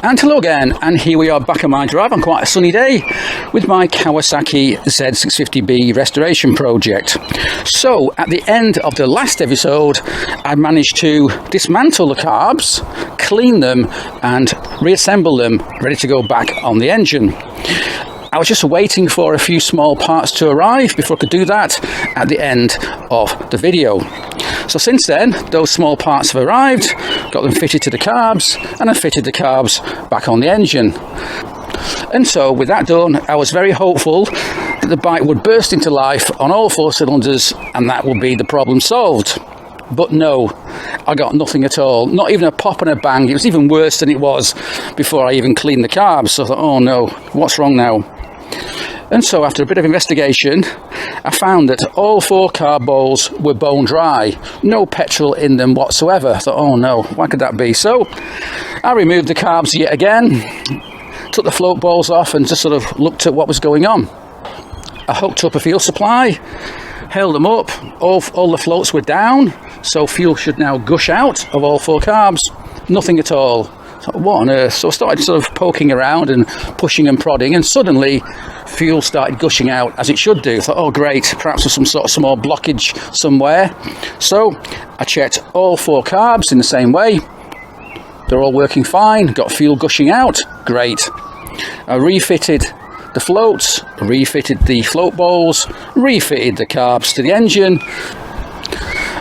And hello again, and here we are back on my drive on quite a sunny day with my Kawasaki Z650B restoration project. So at the end of the last episode, I managed to dismantle the carbs, clean them and reassemble them, ready to go back on the engine. I was just waiting for a few small parts to arrive before I could do that at the end of the video. So since then, those small parts have arrived, got them fitted to the carbs, and I fitted the carbs back on the engine. And so with that done, I was very hopeful that the bike would burst into life on all 4 cylinders and that would be the problem solved. But no, I got nothing at all, not even a pop and a bang. It was even worse than it was before I even cleaned the carbs. So I thought, oh no, what's wrong now? And so after a bit of investigation, I found that all 4 carb bowls were bone dry, no petrol in them whatsoever. I thought, oh no, why could that be? So I removed the carbs yet again, took the float bowls off and just sort of looked at what was going on. I hooked up a fuel supply, held them up, all the floats were down, so fuel should now gush out of all 4 carbs. Nothing at all. What on earth? So I started sort of poking around and pushing and prodding, and suddenly fuel started gushing out as it should do. I thought, oh great, perhaps there's some sort of small blockage somewhere. So I checked all 4 carbs in the same way. They're all working fine, got fuel gushing out, great. I refitted the floats, refitted the float bowls, refitted the carbs to the engine,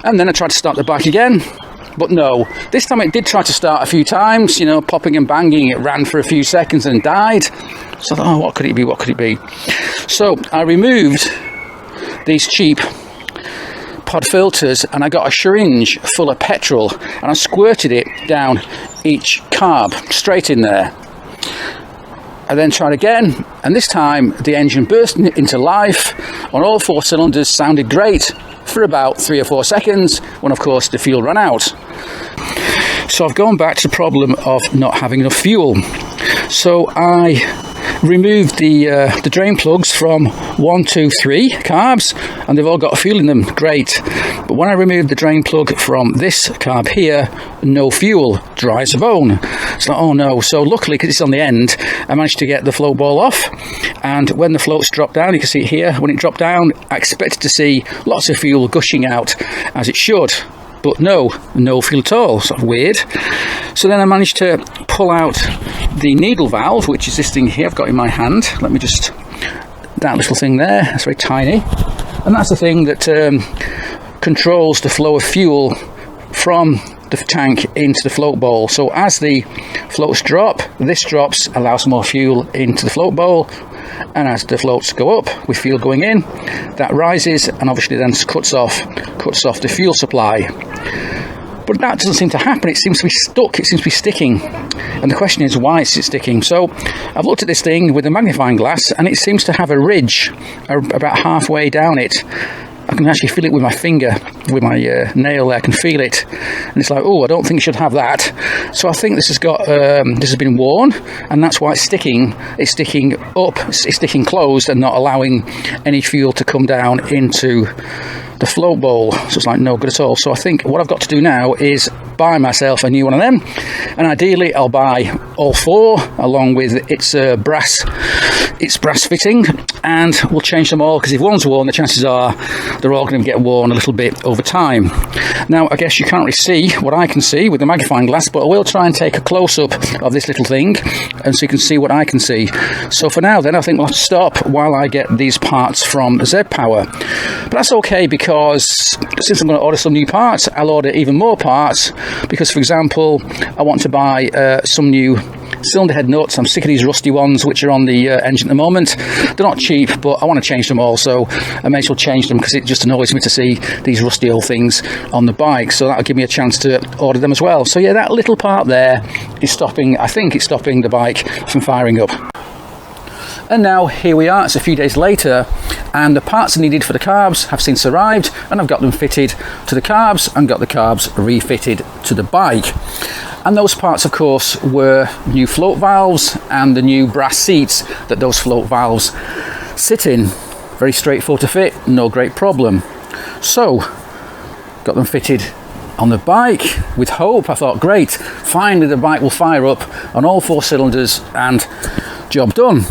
and then I tried to start the bike again. But no, this time it did try to start a few times, you know, popping and banging. It ran for a few seconds and died. So I thought, oh, what could it be? What could it be? So I removed these cheap pod filters and I got a syringe full of petrol and I squirted it down each carb, straight in there. I then tried again, and this time the engine burst into life on all 4 cylinders, sounded great for about 3 or 4 seconds, when of course the fuel ran out. So I've gone back to the problem of not having enough fuel. So I removed the drain plugs from 1, 2, 3 carbs, and they've all got fuel in them, great. But when I removed the drain plug from this carb here, no fuel, dry as a bone. It's like, oh no. So luckily, because it's on the end, I managed to get the float ball off, and when the floats dropped down, you can see it here, when it dropped down, I expected to see lots of fuel gushing out as it should. But no fuel at all. Sort of weird. So then I managed to pull out the needle valve, which is this thing here I've got in my hand. Let me just, that little thing there, that's very tiny. And that's the thing that controls the flow of fuel from the tank into the float bowl. So as the floats drop, this drops, allows more fuel into the float bowl. And as the floats go up with fuel going in, that rises and obviously then cuts off the fuel supply. But that doesn't seem to happen. It seems to be stuck, it seems to be sticking. And the question is, why is it sticking? So I've looked at this thing with a magnifying glass and it seems to have a ridge about halfway down it. I can actually feel it with my finger, with my nail there, I can feel it. And it's like, oh, I don't think it should have that. So I think this has got, this has been worn, and that's why it's sticking. It's sticking up, it's sticking closed and not allowing any fuel to come down into the float bowl. So it's like no good at all. So I think what I've got to do now is buy myself a new one of them, and ideally I'll buy all 4 along with its brass fitting, and we'll change them all, because if one's worn, the chances are they're all going to get worn a little bit over time. Now I guess you can't really see what I can see with the magnifying glass, but I will try and take a close-up of this little thing and so you can see what I can see. So for now then, I think we'll have to stop while I get these parts from Z Power. But that's okay, because since I'm going to order some new parts, I'll order even more parts, because for example I want to buy some new cylinder head nuts. I'm sick of these rusty ones which are on the engine at the moment. They're not cheap, but I want to change them all, so I may as well change them, because it just annoys me to see these rusty old things on the bike. So that'll give me a chance to order them as well. So yeah, that little part there is stopping, I think it's stopping the bike from firing up. And now here we are, it's a few days later, and the parts needed for the carbs have since arrived, and I've got them fitted to the carbs and got the carbs refitted to the bike. And those parts of course were new float valves and the new brass seats that those float valves sit in. Very straightforward to fit, no great problem. So got them fitted on the bike with hope. I thought, great, finally the bike will fire up on all 4 cylinders and job done.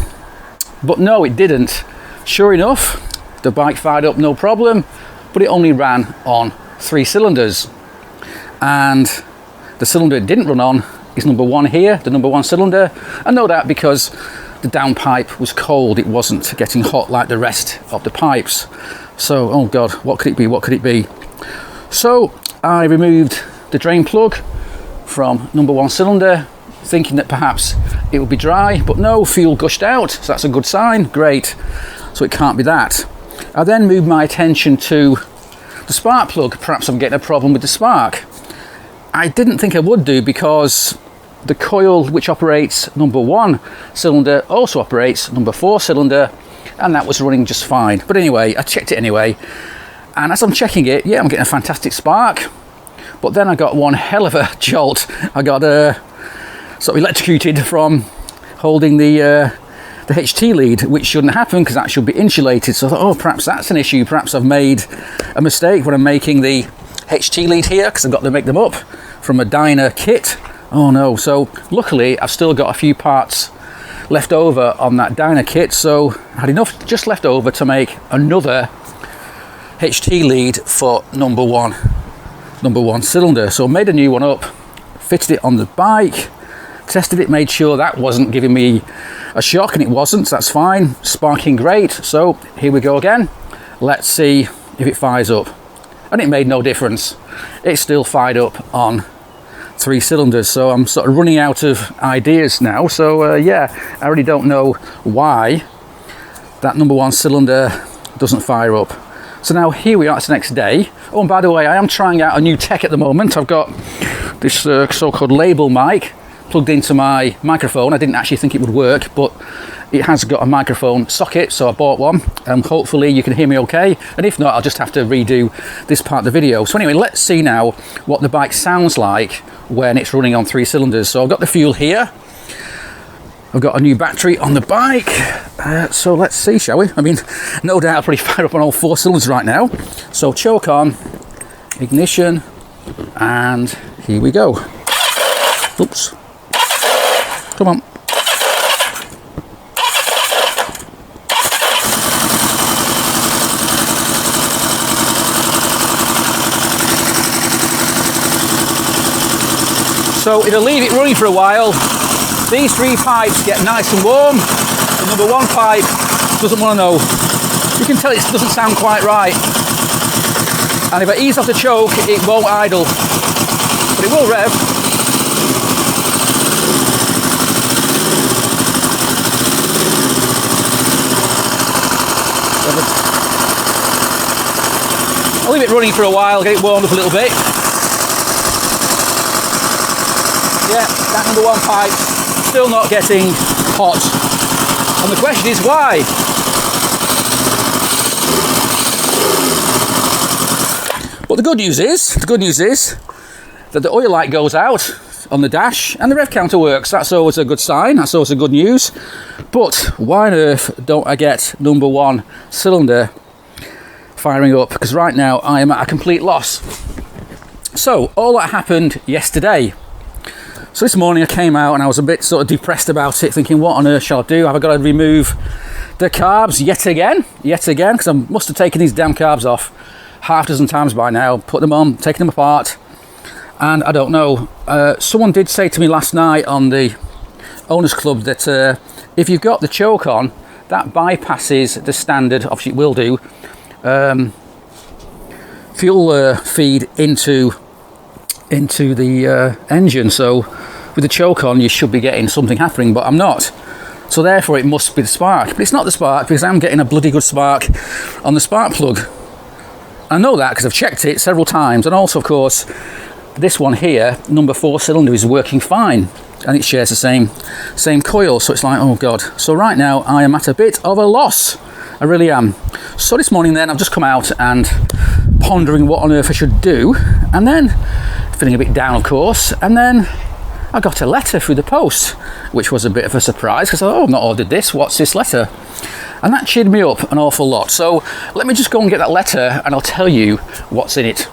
But no, it didn't. Sure enough, the bike fired up no problem, but it only ran on 3 cylinders. And the cylinder it didn't run on is number 1 here, the number 1 cylinder. I know that because the downpipe was cold. It wasn't getting hot like the rest of the pipes. So, oh God, what could it be? What could it be? So I removed the drain plug from number 1 cylinder, thinking that perhaps it would be dry, but no, fuel gushed out. So that's a good sign, great. So it can't be that. I then moved my attention to the spark plug. Perhaps I'm getting a problem with the spark. I didn't think I would do because the coil which operates number 1 cylinder also operates number 4 cylinder, and that was running just fine. But anyway, I checked it anyway, and as I'm checking it, yeah, I'm getting a fantastic spark. But then I got one hell of a jolt. I got sort of electrocuted from holding the HT lead, which shouldn't happen because that should be insulated. So I thought, oh, perhaps that's an issue. Perhaps I've made a mistake when I'm making the HT lead here, because I've got to make them up from a Dyna kit. Oh no, so luckily I've still got a few parts left over on that Dyna kit, so I had enough just left over to make another HT lead for number one cylinder. So I made a new one up, fitted it on the bike, tested it, made sure that wasn't giving me a shock, and it wasn't, so that's fine, sparking great. So here we go again, let's see if it fires up. And it made no difference, it still fired up on 3 cylinders. So I'm sort of running out of ideas now. So yeah, I really don't know why that number 1 cylinder doesn't fire up. So now here we are, it's the next day. Oh, and by the way, I am trying out a new tech at the moment. I've got this so-called label mic plugged into my microphone. I didn't actually think it would work, but it has got a microphone socket, so I bought one. Hopefully you can hear me okay, and if not, I'll just have to redo this part of the video. So anyway, let's see now what the bike sounds like when it's running on 3 cylinders. So I've got the fuel here, I've got a new battery on the bike, so let's see, shall we? I mean, no doubt I'll probably fire up on all 4 cylinders right now. So choke on, ignition, and here we go. Oops. Come on. So it'll leave it running for a while. These 3 pipes get nice and warm. The number 1 pipe doesn't want to know. You can tell it doesn't sound quite right. And if I ease off the choke, it won't idle. But it will rev. I'll leave it running for a while, get it warmed up a little bit. Yeah, that number 1 pipe still not getting hot. And the question is why? But the good news is that the oil light goes out on the dash and the rev counter works. That's always a good sign, that's always a good news. But why on earth don't I get number 1 cylinder firing up? Because right now I am at a complete loss. So all that happened yesterday. So this morning I came out and I was a bit sort of depressed about it, thinking, what on earth shall I do? Have I got to remove the carbs yet again, because I must have taken these damn carbs off half a dozen times by now, put them on, taken them apart, and I don't know. Someone did say to me last night on the Owners Club that if you've got the choke on, that bypasses the standard, obviously it will do, fuel feed into the engine. So with the choke on, you should be getting something happening, but I'm not. So therefore it must be the spark. But it's not the spark, because I'm getting a bloody good spark on the spark plug. I know that because I've checked it several times. And also, of course, this one here, number 4 cylinder, is working fine. And it shares the same coil. So it's like, oh God. So right now I am at a bit of a loss. I really am. So this morning then, I've just come out and pondering what on earth I should do. And then, feeling a bit down, of course. And then I got a letter through the post, which was a bit of a surprise, because I thought, oh, I've not ordered this, what's this letter? And that cheered me up an awful lot. So let me just go and get that letter and I'll tell you what's in it.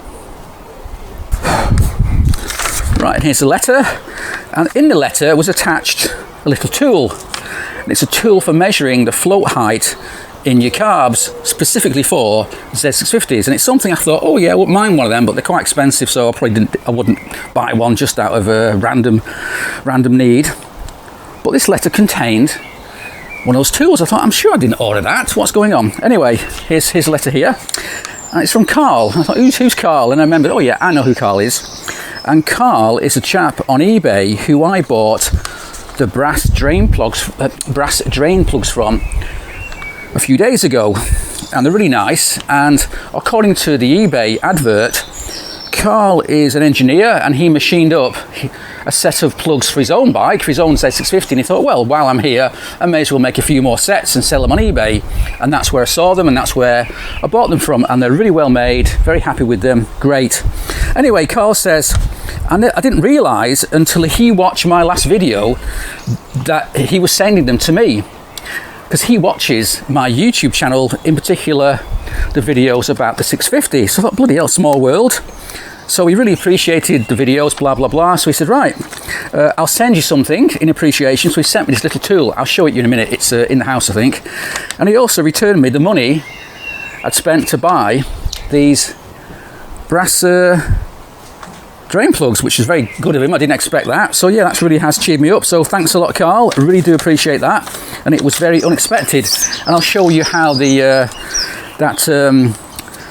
Right, and here's the letter, and in the letter was attached a little tool. And it's a tool for measuring the float height in your carbs, specifically for Z650s. And it's something I thought, oh yeah, I wouldn't mind one of them, but they're quite expensive, so I wouldn't buy one just out of a random need. But this letter contained one of those tools. I thought, I'm sure I didn't order that. What's going on? Anyway, here's his letter here, and it's from Carl. I thought, who's Carl? And I remembered, oh yeah, I know who Carl is. And Carl is a chap on eBay who I bought the brass drain plugs from a few days ago, and they're really nice. And according to the eBay advert, Carl is an engineer, and he machined up a set of plugs for his own bike, for his own Z650, and he thought, well, while I'm here, I may as well make a few more sets and sell them on eBay. And that's where I saw them, and that's where I bought them from, and they're really well made, very happy with them, great. Anyway, Carl says, and I didn't realise until he watched my last video that he was sending them to me, because he watches my YouTube channel, in particular the videos about the 650. So I thought, bloody hell, small world. So he really appreciated the videos, blah, blah, blah. So he said, right, I'll send you something in appreciation. So he sent me this little tool. I'll show it you in a minute. It's in the house, I think. And he also returned me the money I'd spent to buy these brass drain plugs, which is very good of him. I didn't expect that. So yeah, that really has cheered me up. So thanks a lot, Carl. I really do appreciate that. And it was very unexpected. And I'll show you how the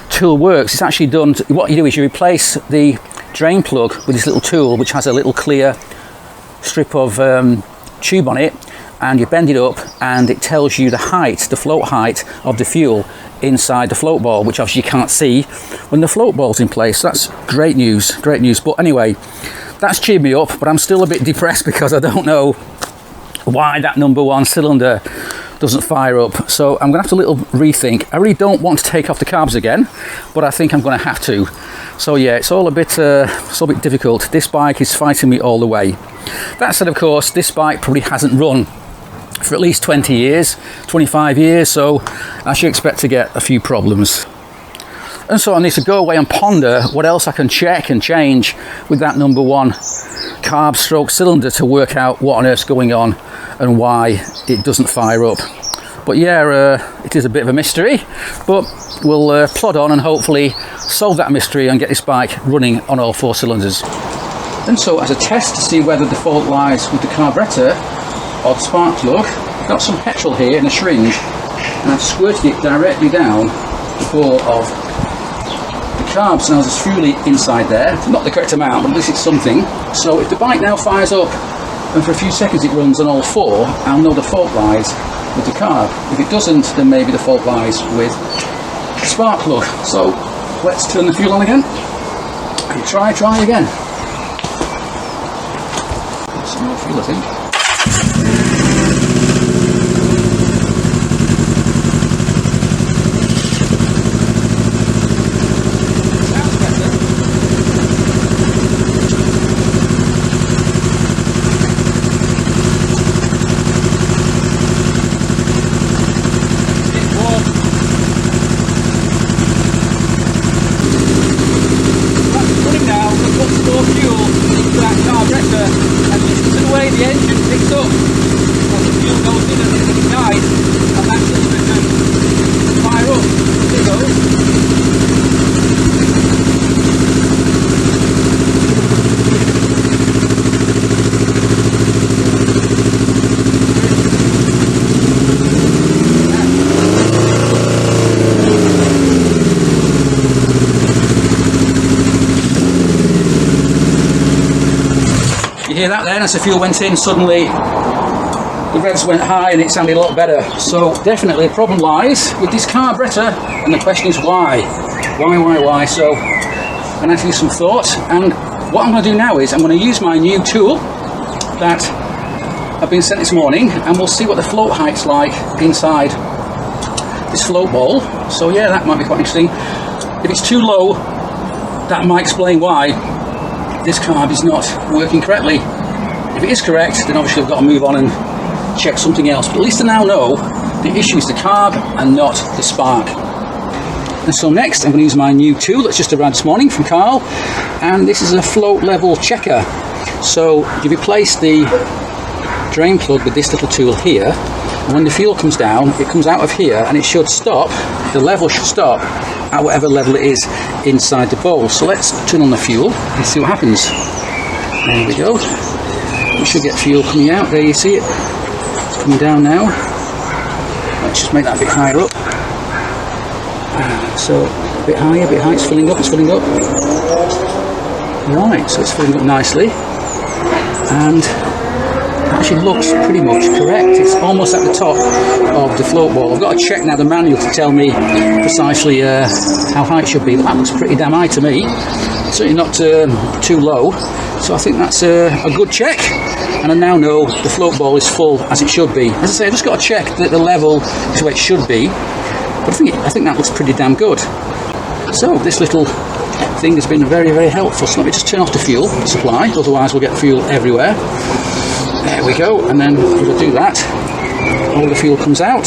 tool works. It's actually done, what you do is you replace the drain plug with this little tool, which has a little clear strip of tube on it, and you bend it up and it tells you the height, the float height of the fuel inside the float ball, which obviously you can't see when the float ball's in place. So that's great news, great news. But anyway, that's cheered me up, but I'm still a bit depressed because I don't know why that #1 cylinder doesn't fire up. So I'm gonna have to little rethink. I really don't want to take off the carbs again, but I think I'm gonna have to. So yeah, it's all a bit difficult. This bike is fighting me all the way. That said, of course, this bike probably hasn't run for at least 20 years, 25 years, so I should expect to get a few problems. And so I need to go away and ponder what else I can check and change with that #1 carb stroke cylinder to work out what on earth's going on and why it doesn't fire up. But yeah, it is a bit of a mystery, but we'll plod on and hopefully solve that mystery and get this bike running on all 4 cylinders. And so as a test to see whether the fault lies with the carburettor or the spark plug, I've got some petrol here in a syringe, and I've squirted it directly down the bore of the carbs. Now there's fuel inside there, not the correct amount, but at least it's something. So if the bike now fires up and for a few seconds it runs on all 4, I'll know the fault lies with the carb. If it doesn't, then maybe the fault lies with the spark plug. So let's turn the fuel on again and try again. Some more fuel, I think. Hear that then? As the fuel went in, suddenly the revs went high and it sounded a lot better. So definitely the problem lies with this carburettor, and the question is why? Why? So I'm going to give you some thoughts, and what I'm going to do now is I'm going to use my new tool that I've been sent this morning, and we'll see what the float height's like inside this float ball. So yeah, that might be quite interesting. If it's too low, that might explain why this carb is not working correctly. If it is correct, then obviously I've got to move on and check something else. But at least I now know the issue is the carb and not the spark. And so next I'm going to use my new tool that's just arrived this morning from Carl, and this is a float level checker. So you replace the drain plug with this little tool here, and when the fuel comes down, it comes out of here and it should stop, the level should stop at whatever level it is inside the bowl. So let's turn on the fuel and see what happens. There we go. We should get fuel coming out. There you see it. It's coming down now. Let's just make that a bit higher up. So a bit higher, it's filling up, Right, so it's filling up nicely. And actually looks pretty much correct. It's almost at the top of the float ball. I've got to check now the manual to tell me precisely how high it should be. That looks pretty damn high to me. Certainly not too low. So I think that's a good check. And I now know the float ball is full as it should be. As I say, I've just got to check that the level is where it should be. But I think that looks pretty damn good. So this little thing has been very, very helpful. So let me just turn off the fuel supply, otherwise we'll get fuel everywhere. There we go, and then if I do that, all the fuel comes out,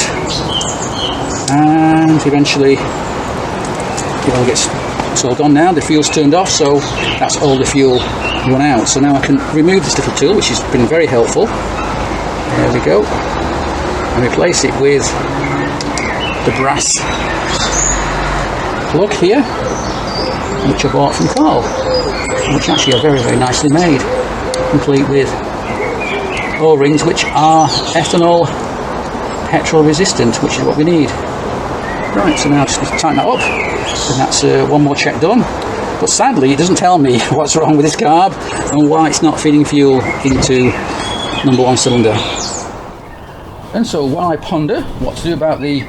and eventually it all gets, it's all gone now, the fuel's turned off, so that's all the fuel run out. So now I can remove this little tool, which has been very helpful. There we go, and replace it with the brass plug here, which I bought from Carl, which actually are very, very nicely made, complete with O-rings which are ethanol petrol resistant, which is what we need. Right, so now just tighten that up, and that's one more check done. But sadly it doesn't tell me what's wrong with this carb and why it's not feeding fuel into number one cylinder. And so while I ponder what to do about the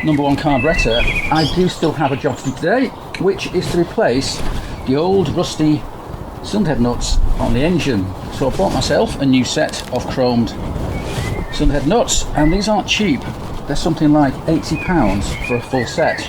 number one carburettor, I do still have a job to do today, which is to replace the old rusty cylinder head nuts on the engine. So I bought myself a new set of chromed cylinder head nuts, and these aren't cheap. They're something like £80 for a full set.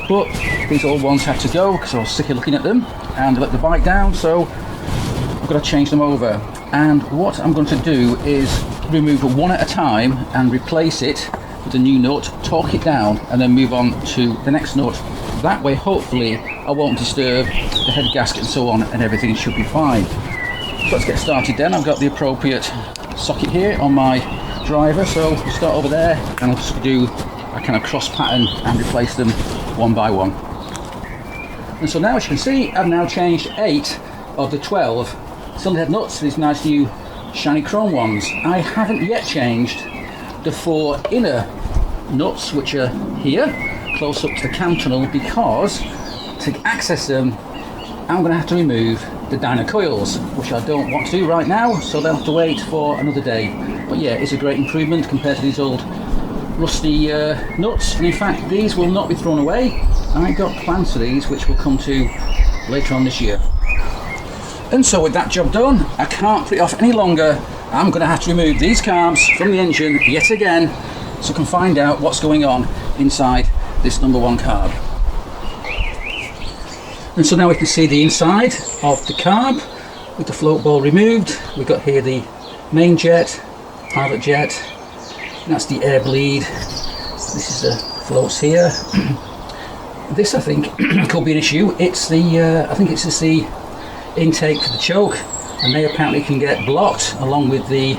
But these old ones had to go because I was sick of looking at them and they let the bike down, so I've got to change them over. And what I'm going to do is remove one at a time and replace it with a new nut, torque it down, and then move on to the next nut. That way hopefully I won't disturb the head gasket and so on, and everything should be fine. So let's get started then. I've got the appropriate socket here on my driver, so we'll start over there and I'll just do a kind of cross pattern and replace them one by one. And so now, as you can see, I've now changed 8 of the 12 cylinder head nuts to these nice new shiny chrome ones. I haven't yet changed the 4 inner nuts, which are here close up to the cam tunnel, because to access them I'm going to have to remove the dyno coils, which I don't want to do right now, so they'll have to wait for another day. But yeah, it's a great improvement compared to these old rusty nuts, and in fact these will not be thrown away. I got plans for these which we'll come to later on this year. And so with that job done, I can't put it off any longer. I'm going to have to remove these carbs from the engine yet again, so I can find out what's going on inside this number one carb. And so now we can see the inside of the carb with the float ball removed. We've got here the main jet, pilot jet, and that's the air bleed. This is the floats here. This I think could be an issue. It's the I think it's just the intake for the choke, and they apparently can get blocked along with the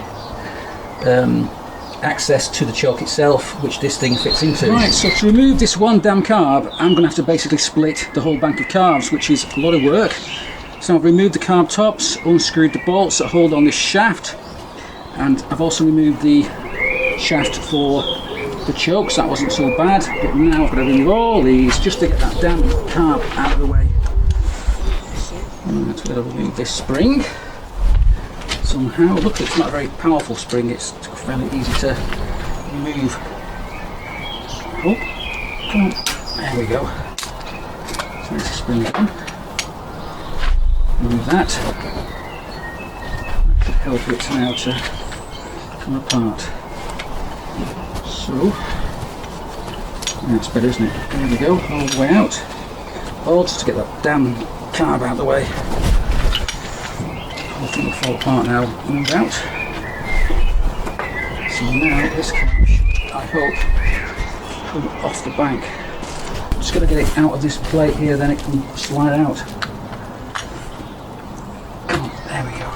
access to the choke itself, which this thing fits into. Right, so to remove this one damn carb, I'm going to have to basically split the whole bank of carbs, which is a lot of work. So I've removed the carb tops, unscrewed the bolts that hold on this shaft, and I've also removed the shaft for the chokes. That wasn't so bad, but now I've got to remove all these just to get that damn carb out of the way. Right, we've got to remove this spring somehow. Look, it's not a very powerful spring, it's fairly easy to remove. Oh, come on, there we go. So there's the spring on. Remove that. That should help it now to come apart. So, that's better, isn't it? There we go, all the way out. All just to get that damn carb out of the way. Everything will fall apart now, move out. So now this carb should, I hope, come off the bank. just got to get it out of this plate here, then it can slide out. Oh, there we go.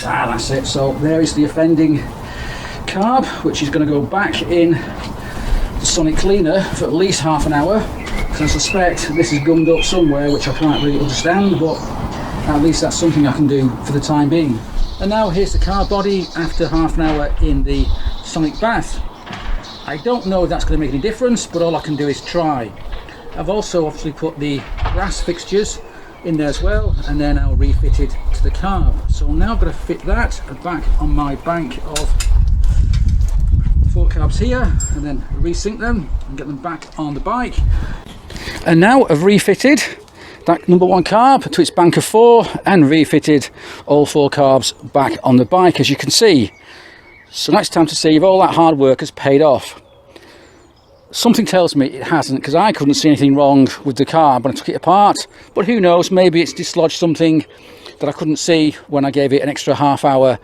Ah, that's it. So there is the offending carb, which is going to go back in the sonic cleaner for at least half an hour. So I suspect this is gummed up somewhere, which I can't really understand, but at least that's something I can do for the time being. And now here's the carb body after half an hour in the sonic bath. I don't know if that's going to make any difference, but all I can do is try. I've also obviously put the brass fixtures in there as well, and then I'll refit it to the carb. So now I'm going to fit that back on my bank of 4 carbs here, and then resync them and get them back on the bike. And now I've refitted that number 1 carb to its bank of 4 and refitted all 4 carbs back on the bike, as you can see. So now it's time to see if all that hard work has paid off. Something tells me it hasn't, because I couldn't see anything wrong with the carb when I took it apart, but who knows, maybe it's dislodged something that I couldn't see when I gave it an extra half hour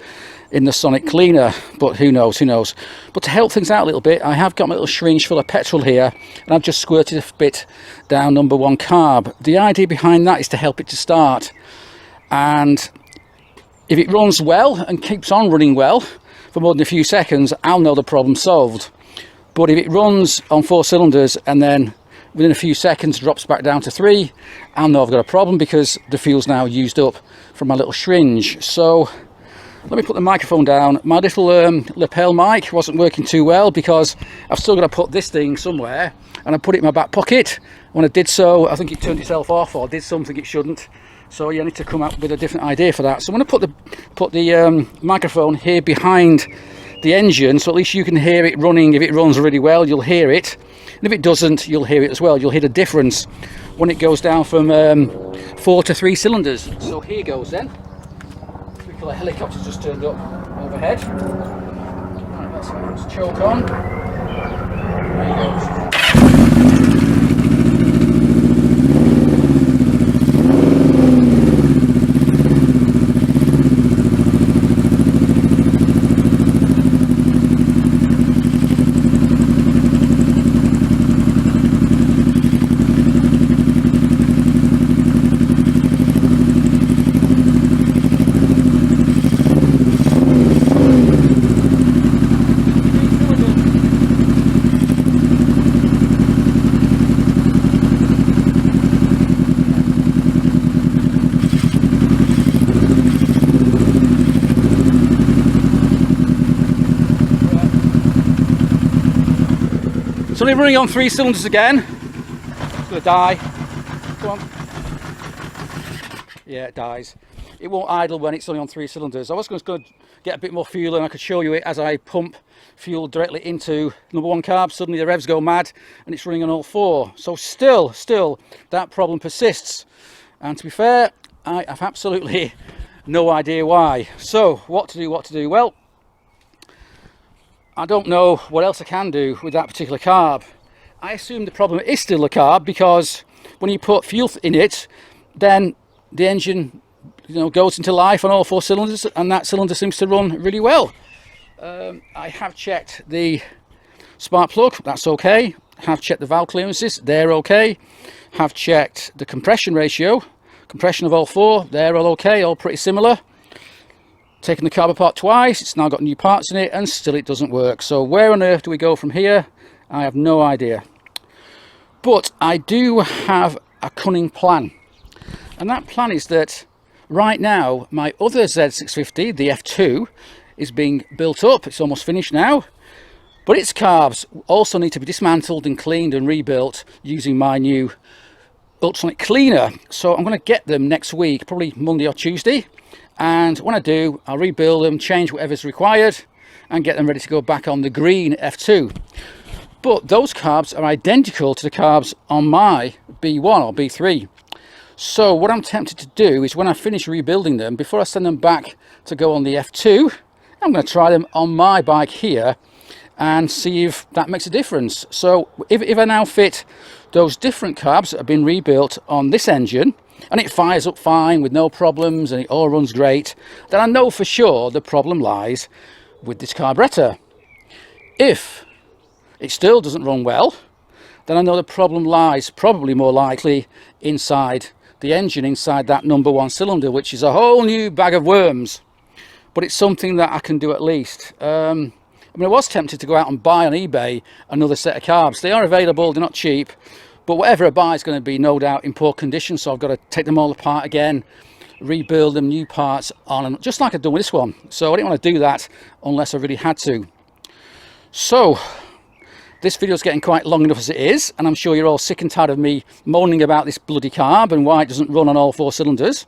in the sonic cleaner, but who knows. But to help things out a little bit, I have got my little syringe full of petrol here, and I've just squirted a bit down number 1 carb. The idea behind that is to help it to start, and if it runs well and keeps on running well for more than a few seconds, I'll know the problem's solved. But if it runs on 4 cylinders and then within a few seconds drops back down to 3, I'll know I've got a problem, because the fuel's now used up from my little syringe. So let me put the microphone down. My little lapel mic wasn't working too well, because I've still got to put this thing somewhere, and I put it in my back pocket. When I did so, I think it turned itself off or did something it shouldn't. So yeah, I need to come up with a different idea for that. So I'm going to put the microphone here behind the engine, so at least you can hear it running. If it runs really well, you'll hear it, and if it doesn't, you'll hear it as well. You'll hear the difference when it goes down from 4 to 3 cylinders. So here goes then. A helicopter just turned up overhead. Right, let's choke on. There he goes. It's only running on 3 cylinders again. It's going to die. Come on. Yeah, it dies. It won't idle when it's only on 3 cylinders. I was going to get a bit more fuel, and I could show you it as I pump fuel directly into number 1 carb. Suddenly the revs go mad and it's running on all 4. So still that problem persists. And to be fair, I have absolutely no idea why. So what to do? Well, I don't know what else I can do with that particular carb. I assume the problem is still the carb, because when you put fuel in it, then the engine, goes into life on all 4 cylinders, and that cylinder seems to run really well. I have checked the spark plug, that's okay. Have checked the valve clearances, they're okay. Have checked the compression ratio, compression of all 4, they're all okay, all pretty similar. Taken the carb apart twice, it's now got new parts in it, and still it doesn't work. So where on earth do we go from here? I have no idea. But I do have a cunning plan, and that plan is that right now my other Z650, the F2, is being built up. It's almost finished now, but its carbs also need to be dismantled and cleaned and rebuilt using my new ultrasonic cleaner. So I'm going to get them next week, probably Monday or Tuesday. And when I do, I'll rebuild them, change whatever's required, and get them ready to go back on the green F2. But those carbs are identical to the carbs on my B1 or B3. So what I'm tempted to do is, when I finish rebuilding them, before I send them back to go on the F2, I'm going to try them on my bike here and see if that makes a difference. So if I now fit those different carbs that have been rebuilt on this engine, and it fires up fine with no problems and it all runs great, then I know for sure the problem lies with this carburetor. If it still doesn't run well, then I know the problem lies probably more likely inside the engine, inside that number one cylinder, which is a whole new bag of worms. But it's something that I can do at least. I mean, I was tempted to go out and buy on eBay another set of carbs. They are available, they're not cheap, but whatever I buy is going to be no doubt in poor condition, so I've got to take them all apart again, rebuild them, new parts on, and just like I've done with this one. So I didn't want to do that unless I really had to. So this video is getting quite long enough as it is, and I'm sure you're all sick and tired of me moaning about this bloody carb and why it doesn't run on all 4 cylinders.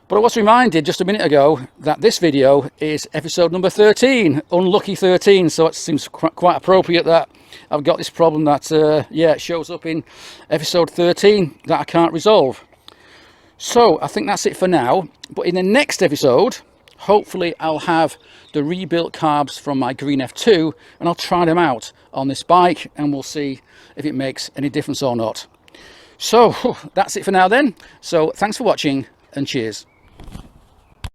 But I was reminded just a minute ago that this video is episode number 13, unlucky 13, so it seems quite appropriate that I've got this problem that, yeah, it shows up in episode 13 that I can't resolve. So I think that's it for now, but in the next episode, hopefully I'll have the rebuilt carbs from my Green F2 and I'll try them out on this bike and we'll see if it makes any difference or not. So that's it for now then. So thanks for watching and cheers.